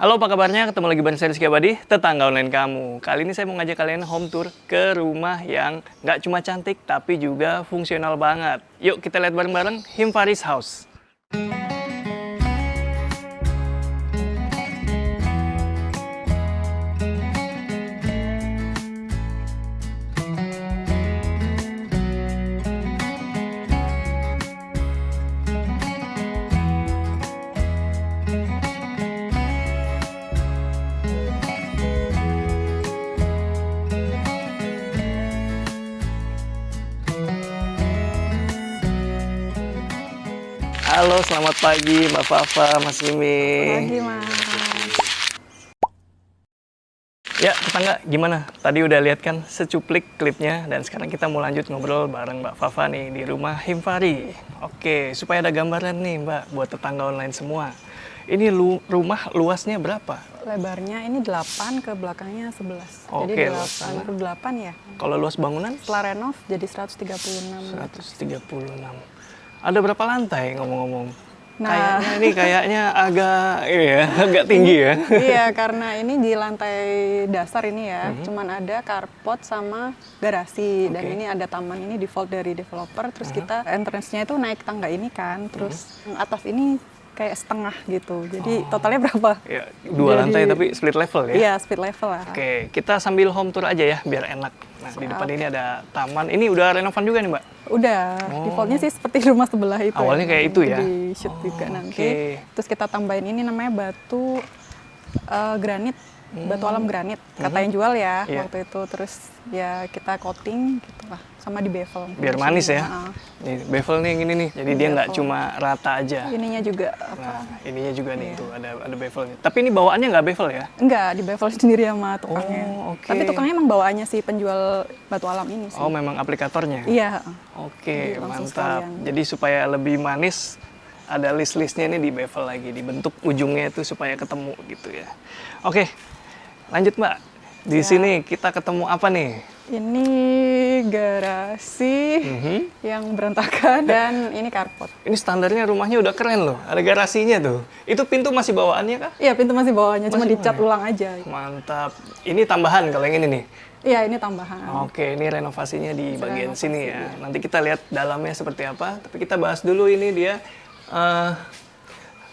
Halo, apa kabarnya? Ketemu lagi bareng saya Rizky Abadi, tetangga online kamu. Kali ini saya mau ngajak kalian home tour ke rumah yang nggak cuma cantik, tapi juga fungsional banget. Yuk kita lihat bareng-bareng Himfaris House. Halo, selamat pagi Mbak Fafa, Mas Mimi. Pagi, Mas. Ya, tetangga, gimana? Tadi udah lihat kan secuplik klipnya, dan sekarang kita mau lanjut ngobrol bareng Mbak Fafa nih di rumah Himfari. Oke, supaya ada gambaran nih Mbak, buat tetangga online semua. Ini rumah luasnya berapa? Lebarnya ini 8, ke belakangnya 11. Oke, jadi luas sana. 88 ya. Kalau luas bangunan? Setelah renov jadi 136. 136. Ada berapa lantai ngomong-ngomong? Nah, Kayaknya agak agak tinggi ya. iya, karena ini di lantai dasar ini ya, cuman ada carport sama garasi. Dan Oke. ini ada taman, ini default dari developer. Terus kita entrance-nya itu naik tangga ini kan. Terus yang atas ini kayak setengah gitu. Jadi totalnya berapa? Ya, 2 lantai tapi split level ya. Iya, split level lah. Oke, kita sambil home tour aja ya, biar enak. Nah, di depan ini ada taman. Ini udah renovan juga nih, Mbak? Udah, defaultnya sih seperti rumah sebelah itu. Awalnya kayak itu ya? Di shoot juga nanti. oke. Terus kita tambahin ini namanya batu granit, batu alam granit. Kata yang jual ya Iya. waktu itu. Terus ya kita coating gitu lah, sama di bevel. Biar manis ya. Heeh. Nih, bevel nih yang ini nih. Jadi dia nggak Bevel. cuma rata aja. Ininya juga apa? Nah, ininya juga nih Iya. tuh ada bevelnya. Tapi ini bawaannya nggak bevel ya? Enggak, di bevel sendiri sama tukangnya. Oh, oke. Tapi tukangnya emang bawaannya si penjual batu alam ini sih. Oh, memang aplikatornya? Iya. Oke, Jadi langsung mantap. sekalian. Jadi supaya lebih manis, ada list-listnya ini di bevel lagi, dibentuk ujungnya itu supaya ketemu gitu ya. Oke, lanjut Mbak. Di sini kita ketemu apa nih? Ini garasi Mhm. yang berantakan dan ini carport. Ini standarnya rumahnya udah keren loh, ada garasinya tuh. Itu pintu masih bawaannya kah? Iya, pintu masih bawahnya, cuma Masih dicat ulang aja. Mantap. Ini tambahan kalau yang ini nih. Iya, ini tambahan. Oke, ini renovasinya di bagian renovasi, sini ya. Nanti kita lihat dalamnya seperti apa. Tapi kita bahas dulu ini dia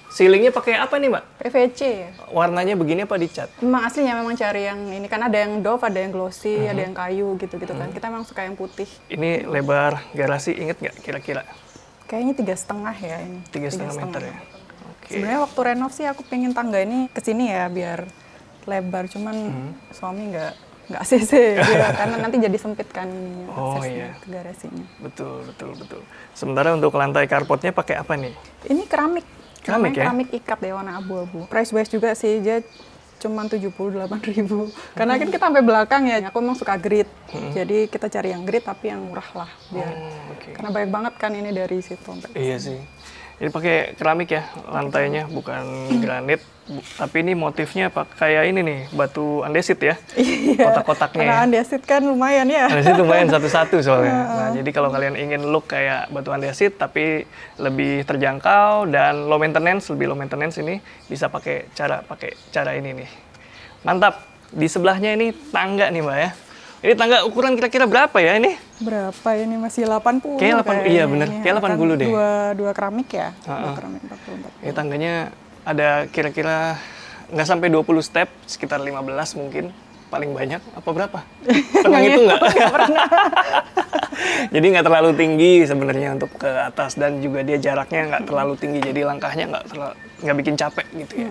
ceilingnya pakai apa nih Mbak? PVC ya. Warnanya begini apa dicat? Memang aslinya memang cari yang ini kan ada yang doff, ada yang glossy, ada yang kayu gitu-gitu kan. Kita memang suka yang putih. Ini lebar garasi, inget nggak kira-kira? Kayaknya 3,5 ya ini. 3,5 meter ya? Oke. Sebenarnya waktu renov sih aku pengen tangga ini ke sini ya biar lebar, cuman suami nggak ACC ya, karena nanti jadi sempit kan ininya, Oh, aksesnya iya. ke garasinya. Betul. Sementara untuk lantai karpotnya pakai apa nih? Ini keramik. Keramik Namanya ya? keramik ikat deh warna abu-abu. Price wise juga sih, dia cuma 78.000. Karena kan kita sampai belakang ya. Aku emang suka grid. Jadi kita cari yang grid tapi yang murah lah biar. Oke. Karena banyak banget kan ini dari situ sampai. Iya sih. Ini pakai keramik ya lantainya, bukan granit. Tapi ini motifnya kayak ini nih, batu andesit ya. Kotak-kotaknya ya. Karena andesit kan lumayan ya. Andesit lumayan satu-satu soalnya. Nah, jadi kalau kalian ingin look kayak batu andesit tapi lebih terjangkau dan low maintenance, lebih low maintenance, ini bisa pakai cara ini nih. Mantap. Di sebelahnya ini tangga nih, Mbak ya. Ini tangga ukuran kira-kira berapa ya ini? Berapa ini? Masih 80. Kayak 80, iya bener. Ini Kayak 80 deh. Dua keramik ya. Dua keramik 44. Ini tangganya ada kira-kira nggak sampai 20 step, sekitar 15 mungkin. Paling banyak, apa berapa? Pernah itu nggak? Jadi nggak terlalu tinggi sebenarnya untuk ke atas, dan juga dia jaraknya nggak terlalu tinggi, jadi langkahnya nggak bikin capek gitu ya.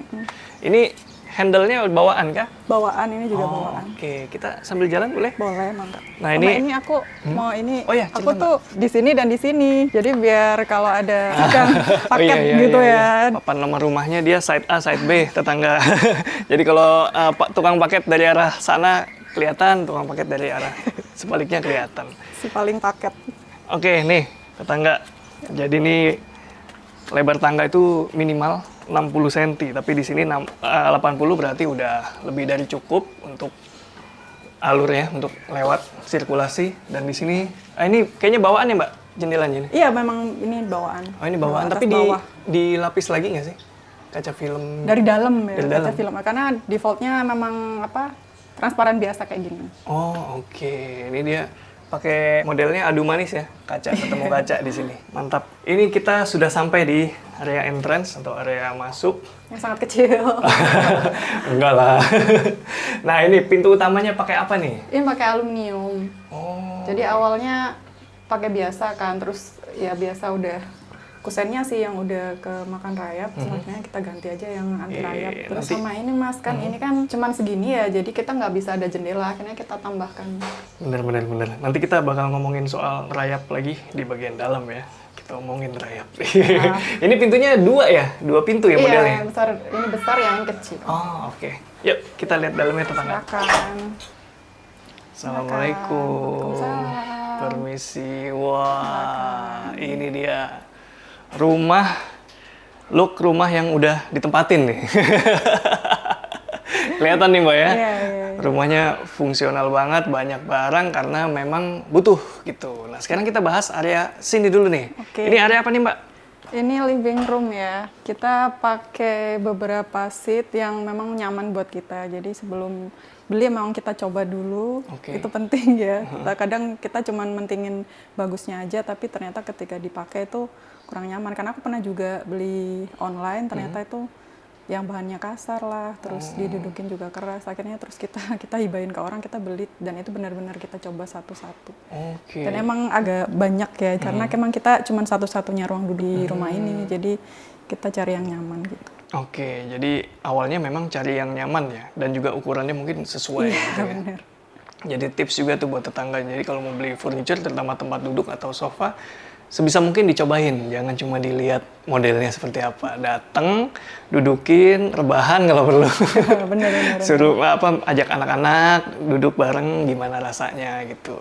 Ini handle-nya bawaan kah? Bawaan ini juga bawaan. Oke, kita sambil jalan boleh? Boleh, mantap. Nah, Sama ini- ini aku mau ini. Oh ya, aku cerita, tuh di sini dan di sini. Jadi biar kalau ada kan Oh, paket gitu ya. Papan nomor rumahnya dia side A, side B, tetangga. Jadi kalau tukang paket dari arah sana kelihatan, tukang paket dari arah sebaliknya kelihatan. Si paling paket. Oke, nih tetangga. Jadi nih lebar tangga itu minimal 60 cm, tapi di sini 80 berarti udah lebih dari cukup untuk alur ya, untuk lewat sirkulasi. Dan di sini, ini kayaknya bawaan ya Mbak, jendelanya ini? Iya, memang ini bawaan. Oh, ini bawaan, Atas tapi bawah. dilapis lagi nggak sih? kaca film. Dari dalam ya, Dari kaca dalam. film. Karena defaultnya memang transparan biasa kayak gini. Oh, oke. Ini dia pakai modelnya adu manis ya, kaca ketemu kaca di sini. Mantap. Ini kita sudah sampai di area entrance atau area masuk. Yang sangat kecil. Enggak lah. Nah, ini pintu utamanya pakai apa nih? Ini pakai aluminium. Oh. Jadi awalnya pakai biasa kan, terus ya biasa udah kusennya sih yang udah kemakan rayap, selanjutnya kita ganti aja yang anti rayap. Terus nanti- sama ini mas kan, ini kan cuman segini ya, jadi kita nggak bisa ada jendela, akhirnya kita tambahkan. Bener. Nanti kita bakal ngomongin soal rayap lagi di bagian dalam ya. Kita ngomongin rayap. Ini pintunya dua pintu ya Iya, modelnya? yang besar, ini besar yang kecil. Oh, oke. Yuk, kita lihat dalamnya tetangga. Silakan. Assalamualaikum. Waalaikumsalam. Permisi. Wah, ini dia look rumah yang udah ditempatin nih. Kelihatan nih Mbak ya. Iya. Rumahnya fungsional banget, banyak barang karena memang butuh gitu. Nah, sekarang kita bahas area sini dulu nih. Oke. Ini area apa nih Mbak? Ini living room ya. Kita pakai beberapa seat yang memang nyaman buat kita. Jadi sebelum beli memang kita coba dulu. Oke. Itu penting ya. Kadang kita cuman mentingin bagusnya aja, tapi ternyata ketika dipakai itu kurang nyaman. Karena aku pernah juga beli online, ternyata itu yang bahannya kasar lah, terus didudukin juga keras. Akhirnya terus kita hibahin ke orang, kita beli, dan itu benar-benar kita coba satu-satu. Oke. Dan emang agak banyak ya, karena emang kita cuma satu-satunya ruang duduk di rumah ini, jadi kita cari yang nyaman gitu. Oke, jadi awalnya memang cari yang nyaman ya, dan juga ukurannya mungkin sesuai gitu ya. Bener. Jadi tips juga tuh buat tetangga, jadi kalau mau beli furniture, terutama tempat duduk atau sofa, sebisa mungkin dicobain, jangan cuma dilihat modelnya seperti apa. Dateng, dudukin, rebahan kalau perlu. Bener. Suruh ajak anak-anak duduk bareng gimana rasanya gitu.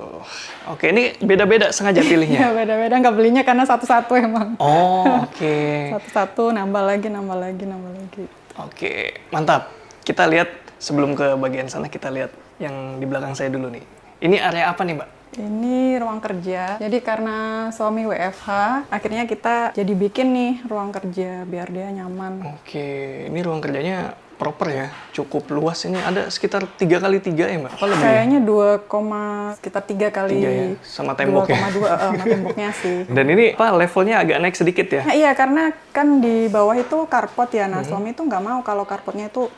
Oke, ini beda-beda sengaja Ya pilihnya. beda-beda, nggak belinya karena satu-satu emang. Oh, oke. Satu-satu, nambah lagi. Oke, mantap. Kita lihat sebelum ke bagian sana, kita lihat yang di belakang saya dulu nih. Ini area apa nih, Mbak? Ini ruang kerja. Jadi karena suami WFH, akhirnya kita jadi bikin nih ruang kerja biar dia nyaman. Oke, ini ruang kerjanya proper ya, cukup luas. Ini ada sekitar 3x3 ya, Mbak? Apa lebih? Kayaknya 2, sekitar 3 kali 3 ya, sama temboknya. 2,2 sama temboknya sih. Dan ini levelnya agak naik sedikit ya? Nah, iya, karena kan di bawah itu karpot ya. Nah, suami itu nggak mau kalau karpotnya itu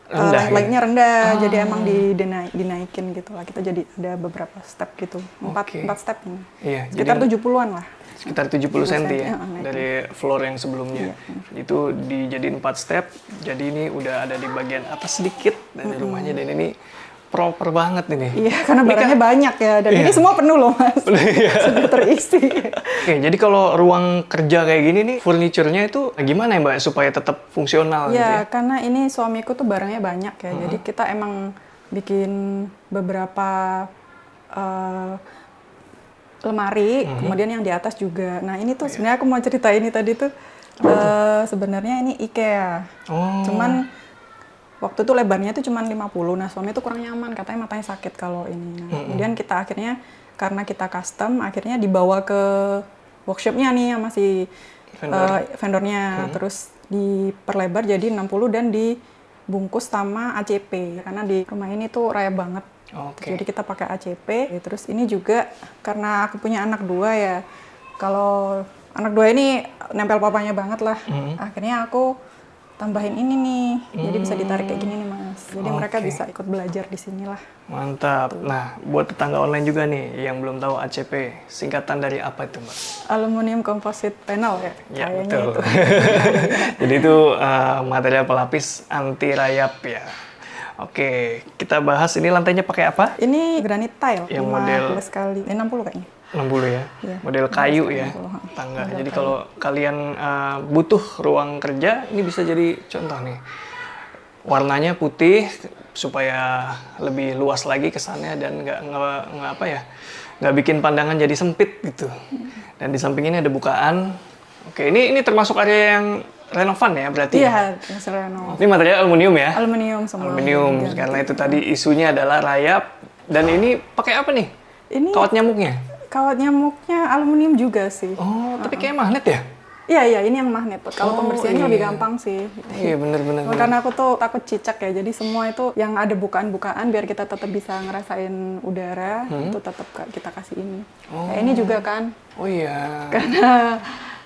Rendah, langitnya rendah. Jadi emang dinaikin gitu lah. Kita jadi ada beberapa step gitu. 4 step ini. Iya, Sekitar 70-an lah. Sekitar 70 cm ya, naik. dari floor yang sebelumnya. Itu dijadiin 4 step, jadi ini udah ada di bagian atas sedikit dari rumahnya, dan ini proper banget ini. Iya, karena barangnya banyak ya. Dan ini semua penuh loh, Mas. Sudah terisi. Oke, jadi kalau ruang kerja kayak gini nih, furniturnya itu gimana ya Mbak, supaya tetap fungsional gitu ya? Ya, karena ini suamiku tuh barangnya banyak ya. Jadi kita emang bikin beberapa lemari, kemudian yang di atas juga. Nah, ini tuh sebenarnya aku mau cerita ini tadi tuh, sebenarnya ini IKEA. Oh. Cuman waktu itu lebarnya tuh cuman 50. Nah, suami tuh kurang nyaman, katanya matanya sakit kalau ini. Nah, kemudian kita akhirnya, karena kita custom, akhirnya dibawa ke workshopnya nih yang masih vendornya. Terus diperlebar jadi 60 dan dibungkus sama ACP. Karena di rumah ini tuh raya banget. Oke. Jadi kita pakai ACP. Terus ini juga karena aku punya anak 2 ya. Kalau anak 2 ini nempel papanya banget lah. Akhirnya aku tambahin ini nih. Jadi bisa ditarik kayak gini nih, Mas. Jadi mereka bisa ikut belajar di sini lah. Mantap. Nah, buat tetangga online juga nih yang belum tahu ACP, singkatan dari apa itu, Mbak? Aluminium composite panel ya. Ya, Kayaknya betul. itu. Jadi itu material pelapis anti rayap ya. Oke, kita bahas ini lantainya pakai apa? Ini granit tile. Yang model 15 kali. 60 kayaknya. 60 ya, Iya, model kayu 15 ya, 60. tangga. Model Jadi kayu. kalau kalian butuh ruang kerja, ini bisa jadi contoh nih. Warnanya putih supaya lebih luas lagi kesannya dan nggak bikin pandangan jadi sempit gitu. Dan di samping ini ada bukaan. Oke, ini termasuk area yang renovan ya berarti? Iya, Mas Reno. Ini material aluminium ya? Aluminium semua. Aluminium, karena itu tadi isunya adalah rayap. Dan ini pakai apa nih? Ini Kawat nyamuknya? kawat nyamuknya aluminium juga sih. Oh, tapi kayak magnet ya? Iya, ini yang magnet. Kalau Oh, pembersihannya lebih iya. gampang sih. Iya bener-bener. Karena aku tuh takut cicak ya, jadi semua itu yang ada bukaan-bukaan biar kita tetap bisa ngerasain udara, itu tetap kita kasih ini. Kayak ini juga kan, Oh iya. karena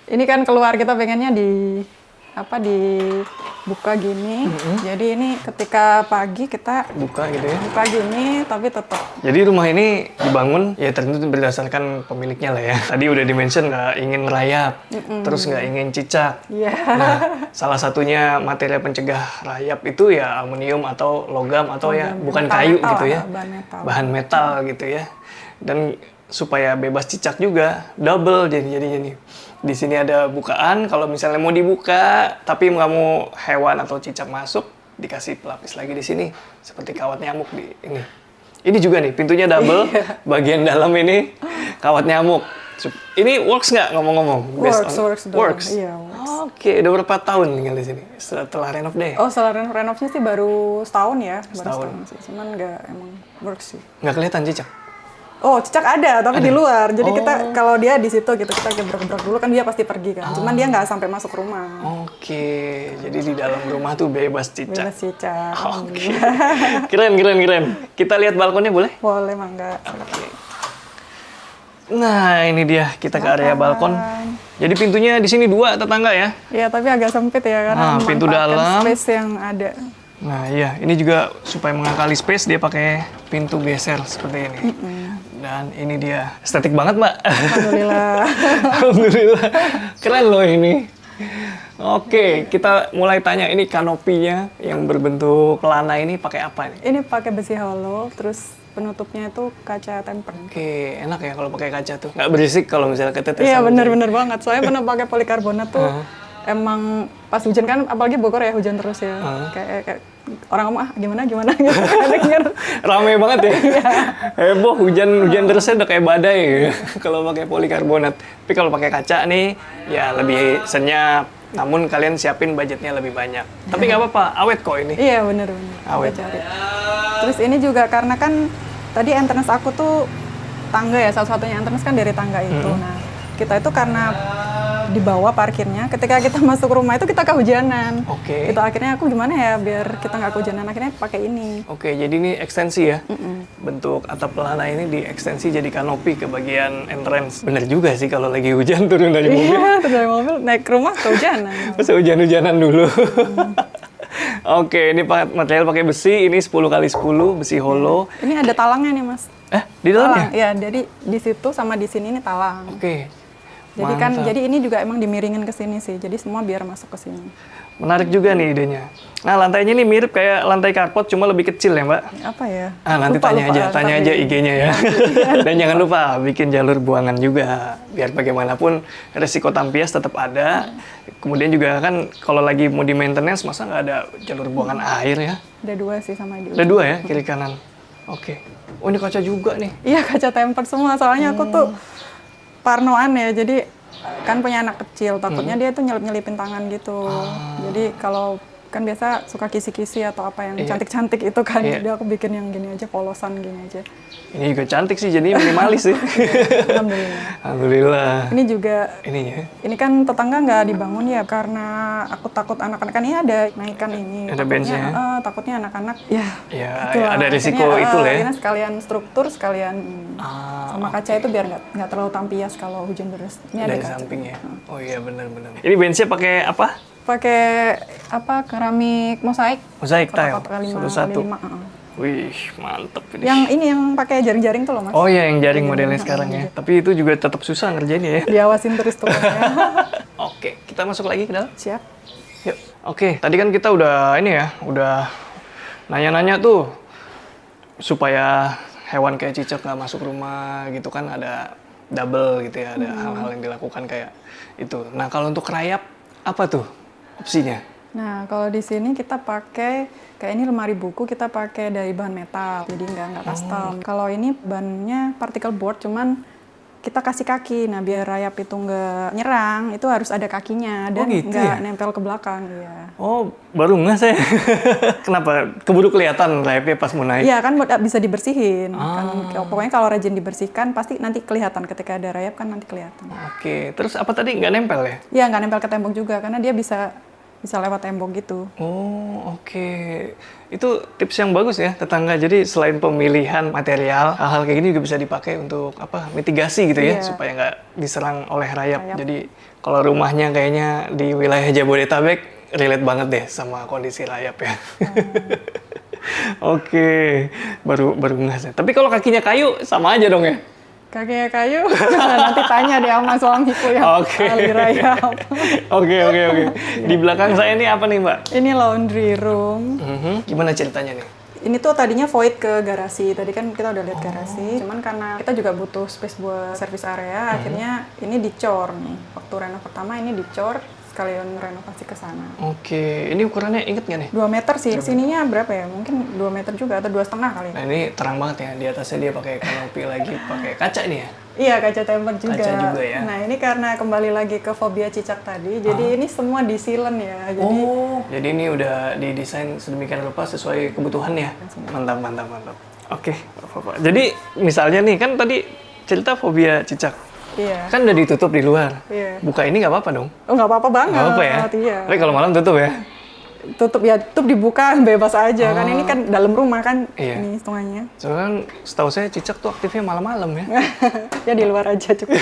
ini kan keluar kita pengennya dibuka gini. Jadi ini ketika pagi kita Buka gitu ya. buka gini, tapi tetap Jadi rumah ini dibangun ya tentu berdasarkan pemiliknya lah ya. Tadi udah di-mention nggak ingin merayap, terus nggak ingin cicak. ya. Nah, salah satunya material pencegah rayap itu ya aluminium atau logam atau ya bukan Metal- kayu metal gitu lah, ya. bahan metal. Bahan metal gitu ya. Dan supaya bebas cicak juga, double jadi nih. Di sini ada bukaan, kalau misalnya mau dibuka tapi nggak mau hewan atau cicak masuk, dikasih pelapis lagi di sini seperti kawat nyamuk di ini. Ini juga nih pintunya double, bagian dalam ini kawat nyamuk. Ini works nggak ngomong-ngomong? Works dong. Works. Iya, works. Oke, udah berapa tahun tinggal di sini setelah renov deh? Oh, setelah renovnya sih baru setahun ya, Setahun. baru setahun sih. Cuman nggak emang works sih. Nggak kelihatan cicak? Oh, cicak ada, tapi di luar. Jadi Oh. kita kalau dia di situ gitu, kita gebrak-gebrak dulu kan dia pasti pergi kan. Cuman dia nggak sampai masuk rumah. Oke, jadi di dalam rumah tuh bebas cicak. Bebas cicak. Oke. Keren. Kita lihat balkonnya boleh? Boleh, mangga. Nah, ini dia kita ke area balkon. Jadi pintunya di sini 2 tetangga ya. Iya, tapi agak sempit ya karena Pintu memanfaatkan dalam. space yang ada. Nah, iya, ini juga supaya mengakali space dia pakai pintu geser seperti ini. Dan ini dia. Estetik banget, Mbak. Alhamdulillah. Alhamdulillah. Keren loh ini. Oke, kita mulai tanya ini kanopinya yang berbentuk pelana ini pakai apa nih? Ini pakai besi hollow, terus penutupnya itu kaca tempered. Oke, enak ya kalau pakai kaca tuh. Nggak berisik kalau misalnya ketetesan. Iya, bener banget. Saya pernah pakai polikarbonat tuh. Emang pas hujan kan, apalagi Bogor ya hujan terus ya. Kayak orang ngomong gimana gitu. Kadang Rame banget ya. Heboh hujan terusnya udah kayak badai gitu. Kalau pakai polikarbonat. Tapi kalau pakai kaca nih ya lebih senyap. Namun kalian siapin budgetnya lebih banyak. Tapi nggak apa-apa, awet kok ini. Iya, bener. Awet. Kita cari. Terus ini juga karena kan tadi entrance aku tuh tangga ya, satu-satunya entrance kan dari tangga itu. Nah, kita itu karena di bawah parkirnya, ketika kita masuk rumah itu kita kehujanan. Oke. Itu akhirnya aku gimana ya biar kita nggak kehujanan, akhirnya pakai ini. Oke, jadi ini ekstensi ya. Bentuk atap pelana ini diekstensi jadi kanopi ke bagian entrance. Bener juga sih kalau lagi hujan turun dari mobil. Iya, terus dari mobil naik ke rumah kehujanan. Masa hujan-hujanan dulu. Oke, ini material pakai besi, ini 10x10 besi hollow. Ini ada talangnya nih, Mas. Di dalamnya? Talang, ya, jadi di situ sama di sini ini talang. Oke. Jadi kan, Mantap. jadi ini juga emang dimiringin ke sini sih. Jadi semua biar masuk ke sini. Menarik juga nih idenya. Nah, lantainya nih mirip kayak lantai karpot, cuma lebih kecil ya, Mbak? Apa ya? Nanti Lupa, tanya aja tapi- IG-nya ya. Dan jangan lupa bikin jalur buangan juga. Biar bagaimanapun resiko tampias tetap ada. Kemudian juga kan kalau lagi mau di maintenance, masa nggak ada jalur buangan air ya? Ada 2 sih sama di Ada 2 ya, kiri kanan. Oke. Oh, ini kaca juga nih. Iya, kaca tempered semua. Soalnya aku tuh parnoan ya. Jadi kan punya anak kecil, takutnya dia tuh nyelip-nyelipin tangan gitu. Jadi kalau kan biasa suka kisi-kisi atau apa yang cantik-cantik itu kan. Iya. Jadi aku bikin yang gini aja, polosan gini aja. Ini juga cantik sih, jadi minimalis sih. Alhamdulillah. Alhamdulillah. Ini juga, Ininya. ini kan tetangga nggak dibangun ya karena aku takut anak-anak kan ini ada naikkan ini. Ada Takutnya, benchnya. Takutnya anak-anak ya. Ya, itulah. ada risiko Akhirnya, itu lah ya. akhirnya sekalian struktur, sekalian sama kaca itu biar nggak terlalu tampias kalau hujan deras. Ini ada Dari kaca. samping ya. Oh iya, benar-benar. Ini benchnya pakai apa? Pakai apa keramik mosaik. Mosaik tile. Kotak-kotak 5 Satu-satu. kali 5, Wih, mantep ini. Yang ini yang pakai jaring-jaring tuh loh, Mas. Oh iya, yang jaring modelnya sekarang ya. Tapi itu juga tetap susah ngerjainnya ya. Diawasin terus tuh. Oke, kita masuk lagi ke dalam. Siap. Yuk. Oke, tadi kan kita udah ini ya, udah nanya-nanya tuh supaya hewan kayak cicak nggak masuk rumah gitu kan, ada double gitu ya, ada hal-hal yang dilakukan kayak itu. Nah, kalau untuk rayap apa tuh opsinya? Nah, kalau di sini kita pakai kayak ini lemari buku kita pakai dari bahan metal, jadi nggak custom. Kalau ini bahannya particle board, cuman kita kasih kaki. Nah, biar rayap itu nggak nyerang, itu harus ada kakinya dan gitu nggak ya? nempel ke belakang. Iya. Oh, baru nggak saya. Kenapa? Keburu kelihatan rayapnya pas mau naik. Iya kan bisa dibersihin. Pokoknya kalau rajin dibersihkan pasti nanti kelihatan ketika ada rayap kan nanti kelihatan. Oke, terus apa tadi nggak nempel ya? Iya nggak nempel ke tembok juga karena dia bisa lewat tembok gitu. Oh, oke. Itu tips yang bagus ya, tetangga. Jadi selain pemilihan material, hal-hal kayak gini juga bisa dipakai untuk mitigasi gitu ya, Iya. supaya nggak diserang oleh rayap. Jadi kalau rumahnya kayaknya di wilayah Jabodetabek, relate banget deh sama kondisi rayap ya. Oke, baru nggak sih. Tapi kalau kakinya kayu, sama aja dong ya? Kakinya kayu, nanti tanya deh sama suamiku yang Oke. ahli rayap. Oke. Di belakang saya ini apa nih, Mbak? Ini laundry room. Gimana ceritanya nih? Ini tuh tadinya void ke garasi. Tadi kan kita udah lihat garasi. Cuman karena kita juga butuh space buat service area, akhirnya ini dicor nih. Waktu renov pertama ini dicor, sekalian renovasi ke sana. Oke, ini ukurannya inget nggak nih? 2 meter sih. Sininya berapa ya? Mungkin 2 meter juga atau 2,5 kali. Nah ini terang banget ya, di atasnya dia pakai kanopi lagi, pakai kaca ini ya? Iya, kaca tembak juga. Kaca juga ya. Nah, ini karena kembali lagi ke fobia cicak tadi. Jadi ini semua disilen ya. Jadi Jadi ini udah didesain sedemikian rupa sesuai kebutuhannya. Mantap. Oke, Bapak. Jadi misalnya nih, kan tadi cerita fobia cicak. iya. Kan udah ditutup di luar. Iya. Buka ini nggak apa-apa dong? Oh, nggak apa-apa banget. Nggak apa-apa ya? Iya. Tapi kalau malam tutup ya? Tutup dibuka bebas aja. Kan ini kan dalam rumah kan Iya. ini setengahnya. Soalnya kan setahu saya cicak tuh aktifnya malam-malam ya. Ya di luar aja cukup.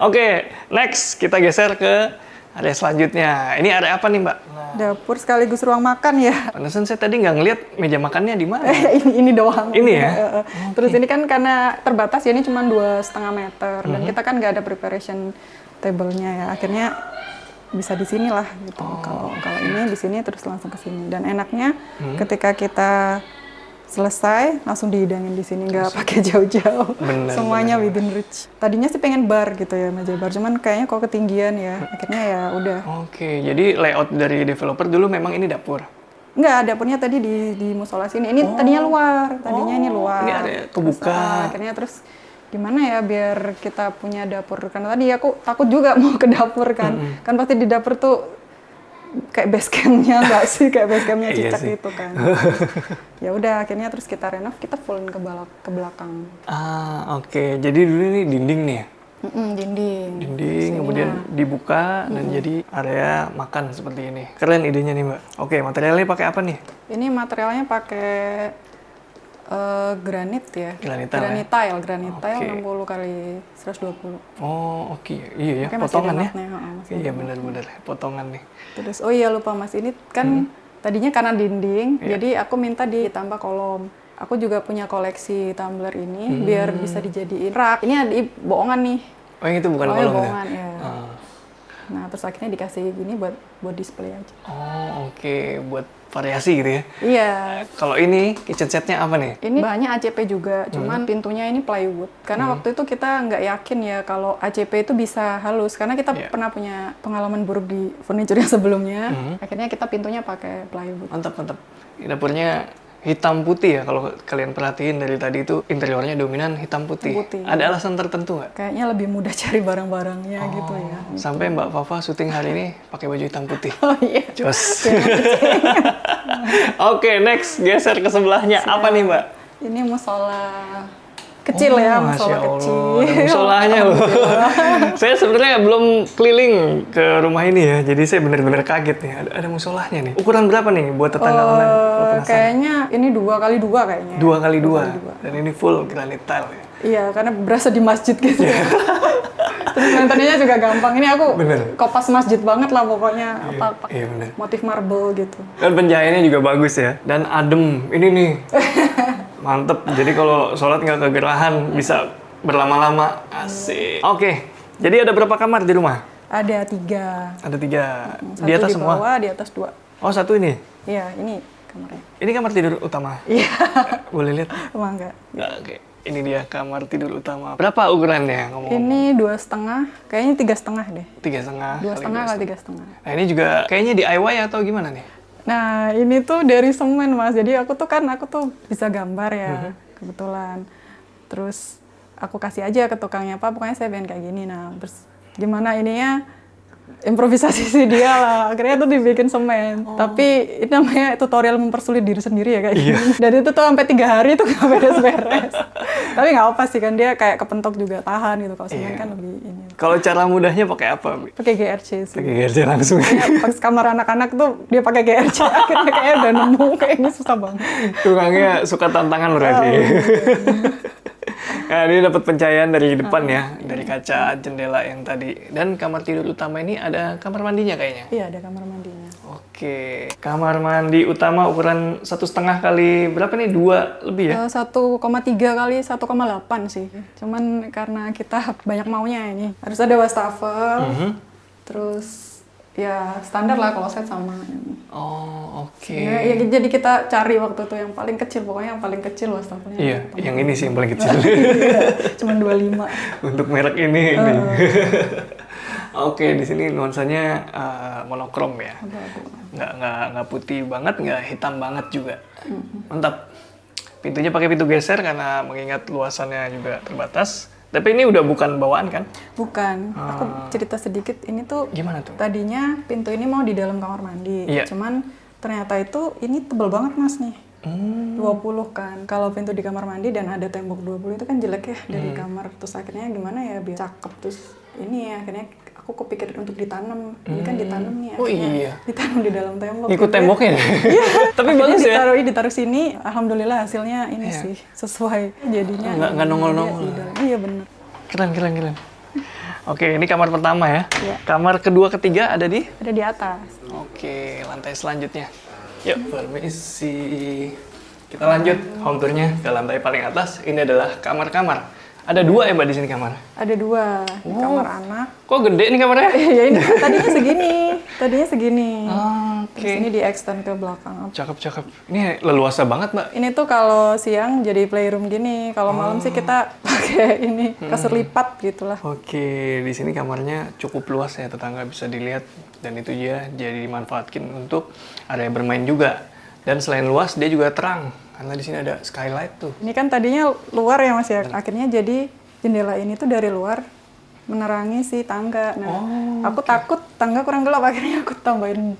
Oke, next kita geser ke area selanjutnya. Ini area apa nih, Mbak? Dapur sekaligus ruang makan ya. Pantesan saya tadi nggak ngeliat meja makannya di mana. ini doang. Ini ya? Terus ini kan karena terbatas ya, ini cuma 2,5 meter dan kita kan nggak ada preparation table-nya ya. Akhirnya bisa di sini lah gitu. Kalau ini di sini terus langsung ke sini. Dan enaknya ketika kita selesai langsung dihidangin di sini, nggak pakai jauh-jauh. Semuanya within reach. Tadinya sih pengen bar gitu ya, meja bar, cuman kayaknya kok ketinggian ya. Akhirnya ya udah. Oke, jadi layout dari developer dulu memang ini dapur. Enggak, dapurnya tadi di musola sini. Ini tadinya luar, tadinya ini luar. Ini area kebuka. Akhirnya terus gimana ya biar kita punya dapur, karena tadi aku takut juga mau ke dapur kan. Kan pasti di dapur tuh kayak base camp-nya nggak sih, kayak base camp-nya Iya cicak sih. gitu kan. Ya udah akhirnya terus kita renov, kita fullin ke belakang. Oke. Jadi dulu ini dinding nih ya? Dinding. Dinding, kemudian dibuka dan jadi area makan seperti ini. Keren idenya nih, Mbak. Oke, materialnya pakai apa nih? Ini materialnya pakai granit ya. Granit Granit tile Oke. 60 kali 120. Oh, oke. Iya ya, Oke, masih potongan ada ya? notnya, masih Iya, ada. benar-benar. Potongan nih. Terus, oh iya lupa Mas, ini kan tadinya karena dinding, jadi aku minta ditambah kolom. Aku juga punya koleksi tumbler ini, biar bisa dijadiin rak. Ini ada bohongan nih. Oh, yang itu bukan Oh, kolom ya? bohongan, ya. Nah, terus akhirnya dikasih gini buat display aja. Oh, oke. Buat variasi gitu ya? Iya. Kalau ini, kitchen setnya apa nih? Ini bahannya ACP juga, cuman pintunya ini plywood. Karena waktu itu kita nggak yakin ya kalau ACP itu bisa halus, karena kita pernah punya pengalaman buruk di furniture yang sebelumnya. Akhirnya kita pintunya pakai plywood. Mantap. Dapurnya hitam putih ya, kalau kalian perhatiin dari tadi itu interiornya dominan hitam putih. Ada alasan tertentu nggak? Kayaknya lebih mudah cari barang-barangnya gitu ya. Sampai Mbak Fafa syuting hari ini pakai baju hitam putih. Oh iya. Jos. Oke, next geser ke sebelahnya. Apa nih, Mbak? Ini musola kecil ya, musola Masya Allah, kecil. ada musolanya loh. Saya sebenarnya belum keliling ke rumah ini ya, jadi saya benar-benar kaget nih. Ada musolanya nih. Ukuran berapa nih buat tetangga online? Kalau penasaran. Kayaknya ini 2x2 kayaknya. 2x2. Dan ini full granit tile ya. Iya, karena berasa di masjid gitu. Terus maintenance-nya juga gampang. Ini aku kopas masjid banget lah pokoknya. Iya benar. Motif marble gitu. Dan penjahitannya juga bagus ya. Dan adem. Ini nih. Mantep. Jadi kalau sholat nggak kegerahan, bisa berlama-lama. Asik. Oke. Jadi ada berapa kamar di rumah? Ada 3. Ada 3. Satu Di atas di semua? bawah, di atas 2. Oh, satu ini? Iya, ini kamarnya. Ini kamar tidur utama? Iya. Boleh lihat? Emang enggak? Nggak, oke. Ini dia kamar tidur utama. Berapa ukurannya ngomong-ngomong? Ini 2,5, kayaknya 3,5 deh. 3,5 2,5 kali 3,5. Nah, ini juga kayaknya DIY atau gimana nih? Nah, ini tuh dari semen, Mas. Jadi aku tuh bisa gambar ya, kebetulan. Terus aku kasih aja ke tukangnya, Pak, pokoknya saya pengen kayak gini. Nah, terus gimana ininya, improvisasi sih dia lah. Akhirnya tuh dibikin semen. Tapi itu namanya tutorial mempersulit diri sendiri ya kayak gini. Dan itu tuh sampai 3 hari tuh nggak beres-beres. Tapi nggak apa sih kan, dia kayak kepentok juga tahan gitu. Kalau semen kan lebih ini. Kalau cara mudahnya pakai apa, Bi? Pakai GRC sih. Pakai GRC langsung. Kayak pas kamar anak-anak tuh dia pakai GRC. Akhirnya kayaknya udah nemu, kayak ini susah banget. Tukangnya suka tantangan berarti. Nah, ini dapat pencahayaan dari depan ya, dari kaca jendela yang tadi. Dan kamar tidur utama ini ada kamar mandinya kayaknya. Iya, ada kamar mandinya. Oke, kamar mandi utama ukuran 1,5 kali berapa nih? 2 lebih ya? 1,3 kali 1,8 sih. Cuman karena kita banyak maunya ini. Harus ada wastafel, terus ya standar lah kalau set sama. Oh, oke. Ya, jadi kita cari waktu itu yang paling kecil, pokoknya yang paling kecil wastafelnya. Iya, yang ini sih yang paling kecil. Cuman 25. Untuk merek ini. Oke, di sini nuansanya monokrom ya. Nggak putih banget, nggak hitam banget juga. Mantap. Pintunya pakai pintu geser karena mengingat luasannya juga terbatas. Tapi ini udah bukan bawaan kan? Bukan. Aku cerita sedikit, ini tuh Gimana tuh? tadinya pintu ini mau di dalam kamar mandi. Iya. Cuman ternyata itu ini tebel banget Mas nih. 20 kan. Kalau pintu di kamar mandi dan ada tembok 20 itu kan jelek ya dari kamar. Terus akhirnya gimana ya biar cakep. Terus ini ya akhirnya aku kepikir untuk ditanam. Ini kan ditanam nih. Oh iya. Ditanam di dalam tembok. Ikut Jadi, temboknya. Iya. Tapi bagus ya. Ditaruh sini. Alhamdulillah hasilnya ini sih sesuai jadinya. Nggak nongol-nongol. Iya bener. Keren. Oke, ini kamar pertama ya. Iya. Kamar kedua, ketiga ada di? Ada di atas. Oke, lantai selanjutnya. Yuk, permisi. Kita lanjut home tour-nya ke lantai paling atas. Ini adalah kamar-kamar. Ada 2 ya, Mbak, di sini kamar? Ada 2. Kamar anak. Kok gede nih kamarnya? Ya ini tadinya segini. Oke. Terus ini di extend ke belakang. Cakep. Ini leluasa banget, Mbak. Ini tuh kalau siang jadi playroom gini. Kalau malam sih kita pakai ini kasur lipat gitulah. Oke, di sini kamarnya cukup luas ya, tetangga bisa dilihat. Dan itu dia jadi dimanfaatkan untuk area bermain juga. Dan selain luas, dia juga terang. Karena di sini ada skylight tuh. Ini kan tadinya luar ya Mas ya. Akhirnya jadi jendela ini tuh dari luar menerangi si tangga. Nah, aku takut tangga kurang gelap, akhirnya aku tambahin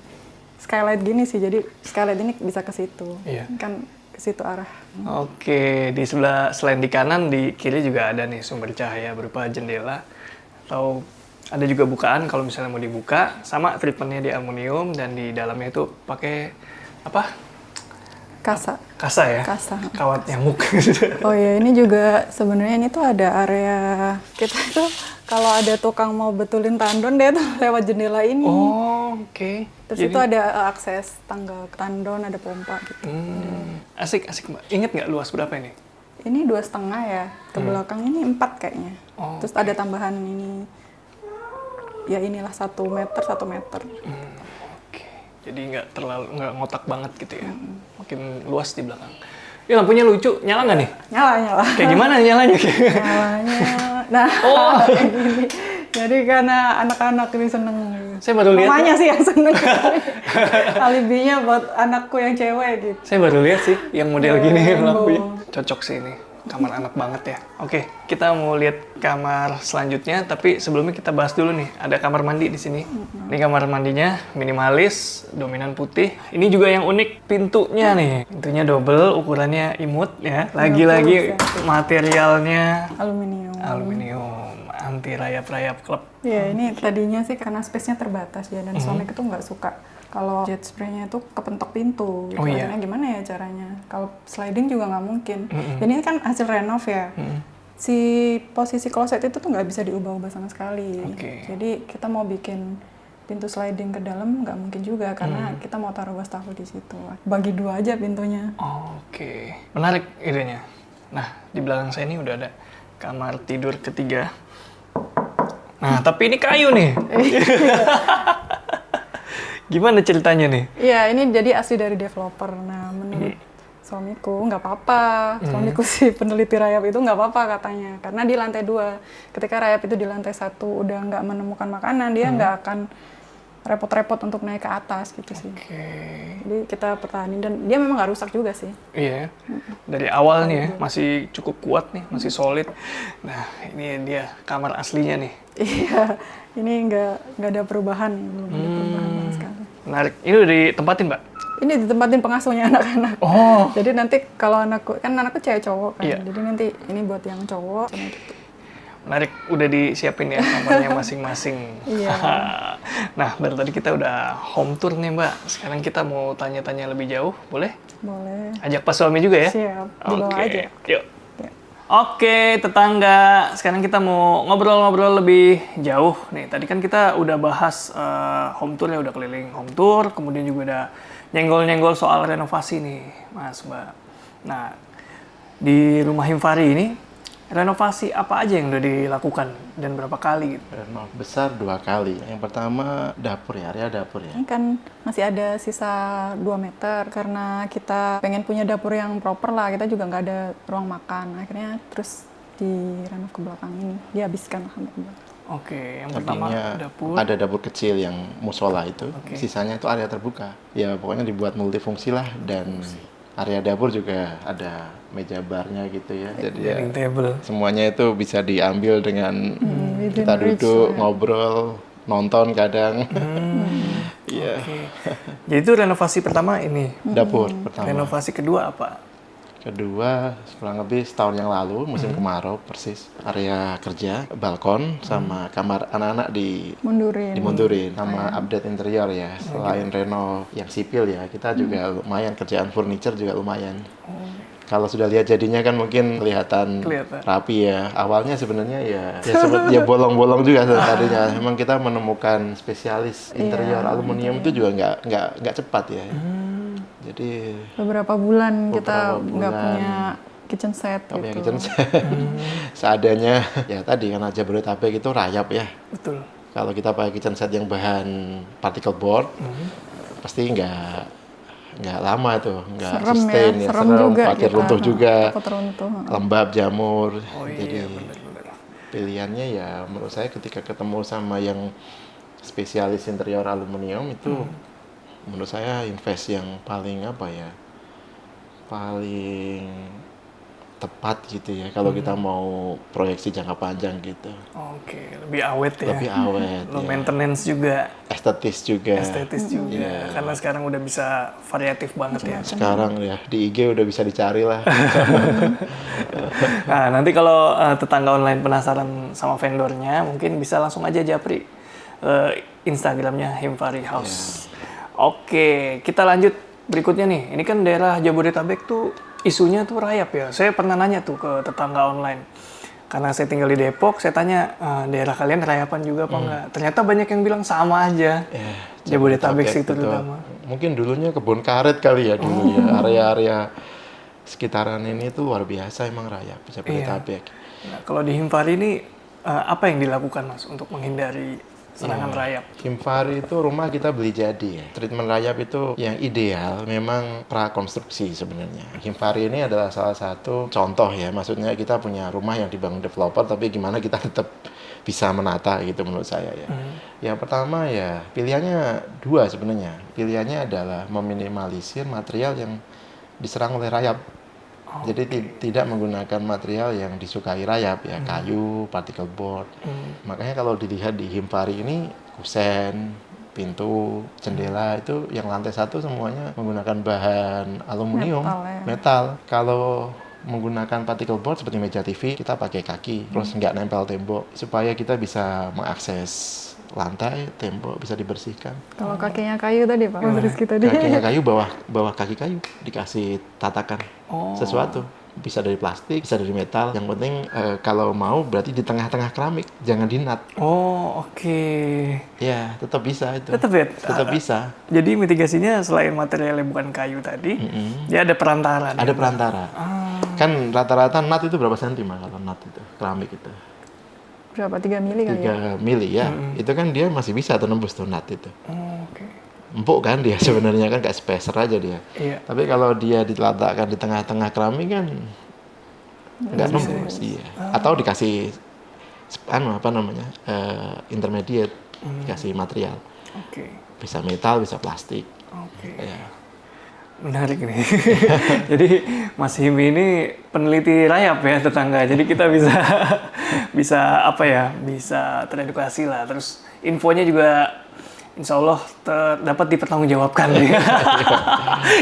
skylight gini sih. Jadi skylight ini bisa ke situ. Iya. Kan ke situ arah. Oke, di sebelah selain di kanan, di kiri juga ada nih sumber cahaya berupa jendela. Atau ada juga bukaan kalau misalnya mau dibuka. Sama treatmentnya di aluminium dan di dalamnya itu pakai apa? Kasa ya? Kasa. Kawat nyamuk. Oh ya, ini juga sebenarnya ini tuh ada area kita tuh kalau ada tukang mau betulin tandon dia tuh lewat jendela ini. Oh, oke. Terus itu ada akses tangga ke tandon, ada pompa gitu. Asik Mbak. Ingat nggak luas berapa ini? Ini 2,5 ya. Ke belakang ini 4 kayaknya. Oh, terus ada tambahan ini. Ya inilah 1 meter, 1 meter. Jadi nggak ngotak banget gitu ya. Makin luas di belakang. Ini lampunya lucu, nyala nggak nih? Nyala. Kayak gimana nyalanya? Nyalanya, nah kayak gini. Jadi karena anak-anak ini seneng. Saya baru lihat. Mamanya sih yang seneng. Alibinya buat anakku yang cewek gitu. Saya baru lihat sih yang model gini lampunya. Cocok sih ini. Kamar anak banget ya. Oke, kita mau lihat kamar selanjutnya, tapi sebelumnya kita bahas dulu nih. Ada kamar mandi di sini. Ini kamar mandinya minimalis, dominan putih. Ini juga yang unik pintunya nih. Pintunya double, ukurannya imut ya. Lagi-lagi materialnya aluminium, anti rayap-rayap klep. Ya, ini tadinya sih karena space-nya terbatas ya, dan suamiku tuh nggak suka kalau jet spray-nya itu kepentok pintu. Gitu. Akhirnya gimana ya caranya? Kalau sliding juga nggak mungkin. Dan ini kan hasil renov ya. Si posisi kloset itu tuh nggak bisa diubah-ubah sama sekali. Jadi kita mau bikin pintu sliding ke dalam nggak mungkin juga karena kita mau taruh wastafel di situ. Bagi 2 aja pintunya. Oke, menarik idenya. Nah, di belakang saya ini udah ada kamar tidur ketiga. Nah, tapi ini kayu nih. Gimana ceritanya nih? Iya, ini jadi asli dari developer. Nah, menurut suamiku nggak apa-apa. Suamiku si peneliti rayap itu nggak apa-apa katanya. Karena di lantai 2, ketika rayap itu di lantai 1 udah nggak menemukan makanan, dia nggak akan repot-repot untuk naik ke atas gitu sih. Oke. Jadi kita pertahanin dan dia memang nggak rusak juga sih. Iya, dari awal nih ya, masih cukup kuat nih, masih solid. Nah, ini dia kamar aslinya nih. Iya, ini nggak ada perubahan, belum ada perubahan sama sekali. Menarik. Ini udah ditempatin, Mbak? Ini ditempatin pengasuhnya anak-anak. Oh. Jadi nanti kalau anakku cewek cowok kan, Iya. jadi nanti ini buat yang cowok sama gitu. Menarik, udah disiapin ya kamarnya masing-masing. Iya. Nah, dari tadi kita udah home tour nih, Mbak. Sekarang kita mau tanya-tanya lebih jauh, boleh? Boleh. Ajak pas suami juga ya? Siap, dibawa Oke, aja. yuk. Ya. Oke, tetangga. Sekarang kita mau ngobrol-ngobrol lebih jauh. Nih, tadi kan kita udah bahas home tour ya, udah keliling home tour. Kemudian juga udah nyenggol-nyenggol soal renovasi nih, Mas, Mbak. Nah, di rumah Himfari ini, renovasi apa aja yang udah dilakukan dan berapa kali gitu? Renov besar 2 kali. Yang pertama dapur ya, area dapur ya. Ini kan masih ada sisa 2 meter karena kita pengen punya dapur yang proper lah. Kita juga nggak ada ruang makan. Akhirnya terus direnov ke belakang ini, dihabiskan sampai ke belakang. Oke, yang pertama Tadinya dapur. ada dapur kecil yang musola itu. Oke. Sisanya itu area terbuka. Ya pokoknya dibuat multifungsi lah dan area dapur juga ada meja barnya gitu ya. Jadi ya Dining table. semuanya itu bisa diambil dengan within kita reach duduk, lah ya. ngobrol, nonton kadang. Iya. Oke. Jadi itu renovasi pertama ini. Dapur pertama. Renovasi kedua apa? Kedua, kurang lebih setahun yang lalu, musim kemarau persis. Area kerja, balkon, sama kamar anak-anak dimundurin. Sama update interior ya. Selain renov yang sipil ya, kita juga lumayan, kerjaan furniture juga lumayan. Kalau sudah lihat jadinya kan mungkin kelihatan rapi ya. Awalnya sebenarnya ya sempat ya bolong-bolong juga tadinya. Memang kita menemukan spesialis interior aluminium itu juga nggak cepat ya. Jadi Beberapa bulan kita Beberapa nggak bulan. punya kitchen set Tapi yang gitu. kitchen set seadanya ya tadi kan aja Jabodetabek itu rayap ya. Betul. Kalau kita pakai kitchen set yang bahan particle board pasti nggak lama tuh, nggak Serem ya, sustain ya, serem juga pakai kita. runtuh juga, Takut runtuh. lembab, jamur. Oh Jadi iya, benar-benar. pilihannya ya menurut saya ketika ketemu sama yang spesialis interior aluminium itu menurut saya invest yang paling paling tepat gitu ya kalau kita mau proyeksi jangka panjang gitu. Oke, lebih awet ya. Lebih awet, Low ya. maintenance juga, Estetis juga. estetis juga. Karena sekarang udah bisa variatif banget ya. Sekarang ya di IG udah bisa dicari lah. Nah, nanti kalau tetangga online penasaran sama vendornya, mungkin bisa langsung aja japri Instagramnya Himfari House. Oke, kita lanjut berikutnya nih. Ini kan daerah Jabodetabek tuh isunya tuh rayap ya. Saya pernah nanya tuh ke tetangga online. Karena saya tinggal di Depok, saya tanya daerah kalian rayapan juga apa enggak. Ternyata banyak yang bilang sama aja. Jabodetabek sih itu. terutama. Mungkin dulunya kebun karet kali ya dulu ya. Area-area sekitaran ini tuh luar biasa emang rayap Jabodetabek. Nah, kalau di Himfari ini apa yang dilakukan Mas untuk menghindari serangan rayap? Himfari itu rumah kita beli jadi ya. Treatment rayap itu yang ideal memang prakonstruksi sebenarnya. Himfari ini adalah salah satu contoh ya. Maksudnya kita punya rumah yang dibangun developer tapi gimana kita tetap bisa menata gitu menurut saya ya. Yang pertama ya pilihannya 2 sebenarnya. Pilihannya adalah meminimalisir material yang diserang oleh rayap. Jadi tidak menggunakan material yang disukai rayap ya, kayu, particle board. Makanya kalau dilihat di Himfari ini kusen, pintu, jendela itu yang lantai 1 semuanya menggunakan bahan aluminium, metal. Kalau menggunakan particle board seperti meja TV, kita pakai kaki, terus nggak nempel tembok supaya kita bisa mengakses lantai, tembok bisa dibersihkan. Kalau kakinya kayu tadi Pak, Mas Rizky tadi. Kakinya kayu, bawah kaki kayu dikasih tatakan sesuatu. Bisa dari plastik, bisa dari metal. Yang penting kalau mau berarti di tengah-tengah keramik, jangan di nut. Oh, oke. Ya, tetap bisa itu. Tetap ya? Tetap bisa. Jadi mitigasinya selain materialnya bukan kayu tadi, dia ada perantara. Ada perantara. Kan rata-rata nut itu berapa senti Mas kalau nut itu, keramik itu? Berapa? 3 mili kali ya? 3 mili ya. Itu kan dia masih bisa tembus tuh nut itu. Oh, oke. Empuk kan dia sebenarnya kan kayak spacer aja dia. Iya. Tapi kalau dia diletakkan di tengah-tengah keramik kan nggak nembus. Iya. Atau dikasih intermediate, dikasih material. Oke. Bisa metal, bisa plastik. Oke. Ya. Menarik nih. Jadi Mas Himi ini peneliti rayap ya tetangga. Jadi kita bisa bisa apa ya? Bisa teredukasi lah. Terus infonya juga Insya Allah dapat dipertanggungjawabkan.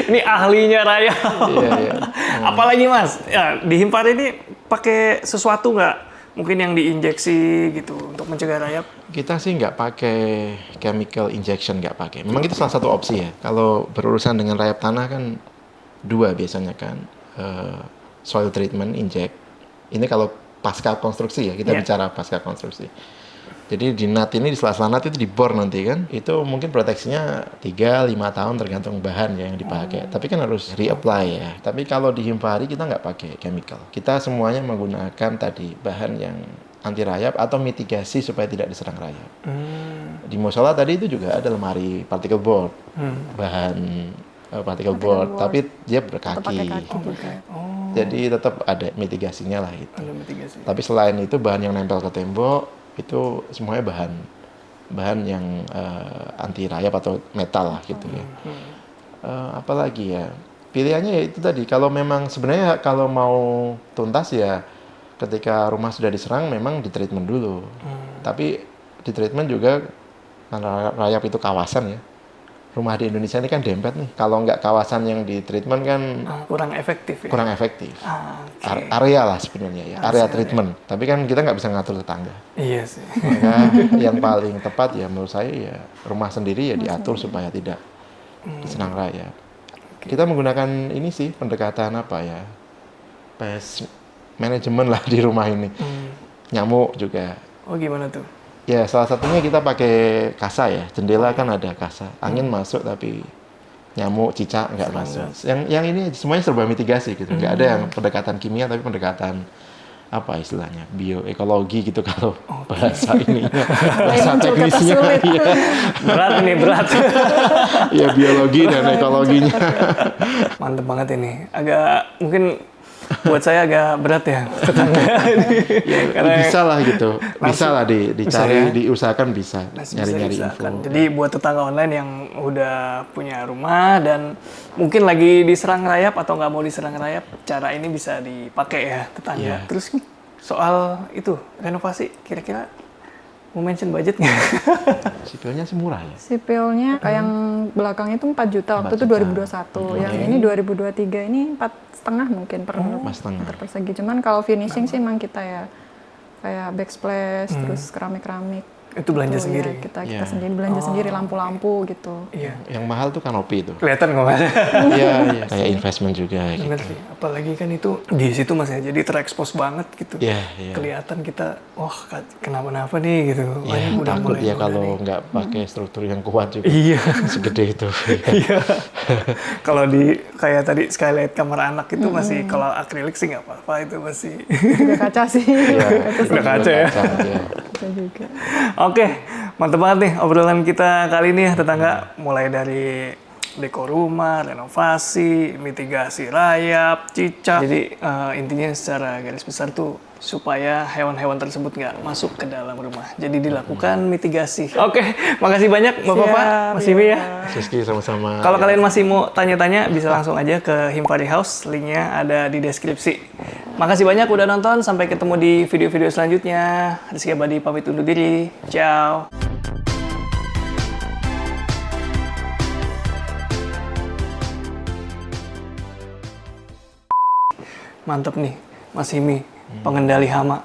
Ini ahlinya rayap. Iya. Apalagi Mas, ya, di Himpari ini pakai sesuatu nggak? Mungkin yang diinjeksi gitu untuk mencegah rayap? Kita sih nggak pakai chemical injection, nggak pakai. Memang itu salah satu opsi ya. Kalau berurusan dengan rayap tanah kan dua biasanya kan. Soil treatment, inject. Ini kalau pasca konstruksi ya, kita bicara pasca konstruksi. Jadi di nut ini, di sela-sela nut itu dibor nanti kan. Itu mungkin proteksinya 3-5 tahun tergantung bahan ya yang dipakai. Tapi kan harus reapply ya. Tapi kalau di Himpari kita nggak pakai chemical. Kita semuanya menggunakan tadi bahan yang anti rayap atau mitigasi supaya tidak diserang rayap. Di musola tadi itu juga ada lemari particle board. Bahan particle board, tapi dia berkaki. Jadi tetap ada mitigasinya lah itu. Ada mitigasi. Tapi selain itu bahan yang nempel ke tembok itu semuanya bahan yang anti rayap atau metal lah gitu ya. Apalagi ya pilihannya ya itu tadi. Kalau memang sebenarnya kalau mau tuntas ya ketika rumah sudah diserang memang di treatment dulu. Tapi di treatment juga karena rayap itu kawasan ya. Rumah di Indonesia ini kan dempet nih. Kalau nggak kawasan yang di treatment kan kurang efektif ya? Kurang efektif. Okay. Area lah sebenarnya ya, area treatment. Tapi kan kita nggak bisa ngatur tetangga. Iya sih. Maka yang paling tepat ya menurut saya ya rumah sendiri ya diatur supaya tidak diserang rayap. Kita menggunakan ini sih pendekatan apa ya, pest management lah di rumah ini. Nyamuk juga. Oh gimana tuh? Ya salah satunya kita pakai kasa ya, jendela kan ada kasa, angin masuk tapi nyamuk, cicak nggak masuk. Yang ini semuanya serba mitigasi gitu, nggak ada yang pendekatan kimia tapi pendekatan apa istilahnya bioekologi gitu kalau bahasa ini bahasa teknisnya ya. Berat ini berat. Ya biologi dan ekologinya. Mantep banget ini, agak mungkin buat saya agak berat ya tetangga ini. Ya, bisa lah gitu, bisa lah dicari, diusahakan bisa nyari-nyari info. Jadi buat tetangga online yang udah punya rumah dan mungkin lagi diserang rayap atau nggak mau diserang rayap, cara ini bisa dipakai ya tetangga. Yeah. Terus soal itu renovasi, kira-kira mau mention budget nggak? Sipilnya sih murah ya. Sipilnya kayak yang belakang itu 4 juta waktu itu 2021. Yang ini 2023 ini 4,5 mungkin per meter persegi. Cuman kalau finishing sih emang kita ya kayak backsplash terus keramik-keramik. Itu belanja gitu, sendiri? Ya, kita sendiri belanja sendiri, lampu-lampu gitu. Iya. Yang mahal tuh kanopi itu. Kelihatan nggak Mas? Iya, kayak investment juga Bener gitu. sih. Apalagi kan itu di situ Mas ya, jadi terekspos banget gitu. Iya. Kelihatan kita, kenapa-napa nih gitu. Iya, udah takut mulai ya kalau nggak pakai struktur yang kuat juga. Iya. Segede itu. Iya. Kalau di kayak tadi skylight kamar anak itu masih kalau akrilik sih nggak apa-apa, itu masih Juga kaca sih. udah kaca ya. Iya. Kaca juga. Oke, mantep banget nih obrolan kita kali ini ya tetangga. Mulai dari dekor rumah, renovasi, mitigasi rayap, cicak. Jadi intinya secara garis besar tuh supaya hewan-hewan tersebut nggak masuk ke dalam rumah. Jadi dilakukan mitigasi. Oke, makasih banyak Bapak-Bapak, Mas Himi ya. Rizky sama-sama. Kalau kalian masih mau tanya-tanya, bisa langsung aja ke Himpari House. Linknya ada di deskripsi. Makasih banyak udah nonton. Sampai ketemu di video-video selanjutnya. Rizky Abadi pamit undur diri. Ciao. Mantap nih, Mas Himi, pengendali hama.